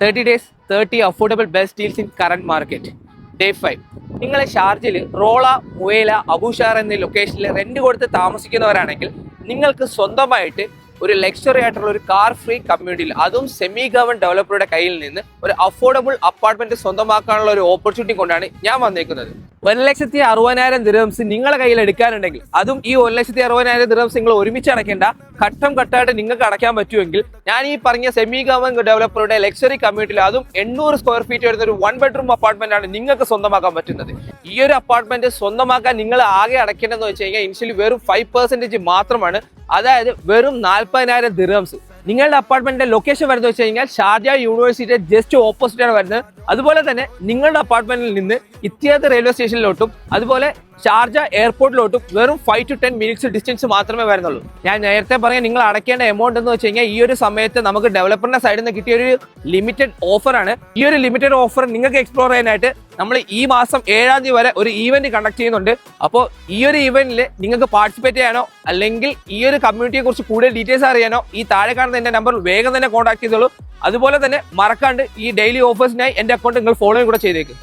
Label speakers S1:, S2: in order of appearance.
S1: 30 days 30 affordable best deals in current market. Day 5. നിങ്ങൾ ഷാർജയിൽ Rolla, മുവേല, അബുഷാർ എന്നീ ലൊക്കേഷനിൽ റെന്റ് കൊടുത്ത് താമസിക്കുന്നവരാണെങ്കിൽ നിങ്ങൾക്ക് സ്വന്തമായിട്ട് ഒരു ലക്ഷറി ആയിട്ടുള്ള ഒരു കാർ ഫ്രീ കമ്മ്യൂണിറ്റിയിൽ, അതും സെമി ഗവൺമെന്റ് ഡെവലപ്പറുടെ കയ്യിൽ നിന്ന് ഒരു അഫോർഡബിൾ അപ്പാർട്ട്മെന്റ് സ്വന്തമാക്കാനുള്ള ഒരു ഓപ്പർച്യൂണിറ്റി കൊണ്ടാണ് ഞാൻ വന്നേക്കുന്നത്. 1,60,000 ദിർഹംസ് നിങ്ങളെ കയ്യിൽ എടുക്കാനുണ്ടെങ്കിൽ, അതും ഈ 1,60,000 ദിർഹംസ് നിങ്ങൾ ഒരുമിച്ച് അടയ്ക്കേണ്ട, ഘട്ടം ഘട്ടമായിട്ട് നിങ്ങൾക്ക് അടയ്ക്കാൻ പറ്റുമെങ്കിൽ, ഞാൻ ഈ പറഞ്ഞ സെമി ഗവൺമെന്റ് ഡെവലപ്പറുടെ ലക്ഷറി കമ്മ്യൂണിറ്റിയിൽ, അതും 800 സ്ക്വയർ ഫീറ്റ് വരുന്ന ഒരു 1 ബെഡ്റൂം അപ്പാർട്ട്മെന്റ് ആണ് നിങ്ങൾക്ക് സ്വന്തമാക്കാൻ പറ്റുന്നത്. ഈ ഒരു അപ്പാർട്ട്മെന്റ് സ്വന്തമാക്കാൻ നിങ്ങൾ ആകെ അടയ്ക്കേണ്ടതെന്ന് വെച്ച് കഴിഞ്ഞാൽ ഇനിഷ്യലി വെറും 5% മാത്രമാണ്. അതായത് വെറും 40,000 ദിർഹംസ്. നിങ്ങളുടെ അപ്പാർട്ട്മെന്റിന്റെ ലൊക്കേഷൻ വരുന്നത് വെച്ച് കഴിഞ്ഞാൽ ഷാർജ യൂണിവേഴ്സിറ്റിയുടെ ജസ്റ്റ് ഓപ്പോസിറ്റ് ആണ് വരുന്നത്. അതുപോലെ തന്നെ നിങ്ങളുടെ അപ്പാർട്ട്മെന്റിൽ നിന്ന് ഇത്തിയാദ് റെയിൽവേ സ്റ്റേഷനിലോട്ടും അതുപോലെ ഷാർജ എയർപോർട്ടിലോട്ടും വെറും 5 to 10 മിനിറ്റ്സ് ഡിസ്റ്റൻസ് മാത്രമേ വരുന്നുള്ളൂ. ഞാൻ നേരത്തെ പറഞ്ഞ നിങ്ങൾ അടയ്ക്കേണ്ട എമൗണ്ട് എന്ന് വെച്ച് കഴിഞ്ഞാൽ ഈ ഒരു സമയത്ത് നമുക്ക് ഡെവലപ്പറിന്റെ സൈഡിൽ നിന്ന് കിട്ടിയ ഒരു ലിമിറ്റഡ് ഓഫറാണ്. ഈ ഒരു ലിമിറ്റഡ് ഓഫർ നിങ്ങൾക്ക് എക്സ്പ്ലോർ ചെയ്യാനായിട്ട് നമ്മൾ ഈ മാസം 7-ാം തീയതി വരെ ഒരു ഈവന്റ് കണ്ടക്ട് ചെയ്യുന്നുണ്ട്. അപ്പോൾ ഈ ഒരു ഈവന്റിൽ നിങ്ങൾക്ക് പാർട്ടിസിപ്പേറ്റ് ചെയ്യാനോ അല്ലെങ്കിൽ ഈ ഒരു കമ്മ്യൂണിറ്റിയെ കുറിച്ച് കൂടുതൽ ഡീറ്റെയിൽസ് അറിയാനോ ഈ താഴെ കാണുന്ന എന്റെ നമ്പർ വേഗം തന്നെ കോൺടാക്ട് ചെയ്തോളൂ. അതുപോലെ തന്നെ മറക്കാണ്ട് ഈ ഡെയിലി ഓഫേഴ്സിനായി എന്റെ അക്കൗണ്ട് നിങ്ങൾ ഫോളോ കൂടെ ചെയ്തേക്കും.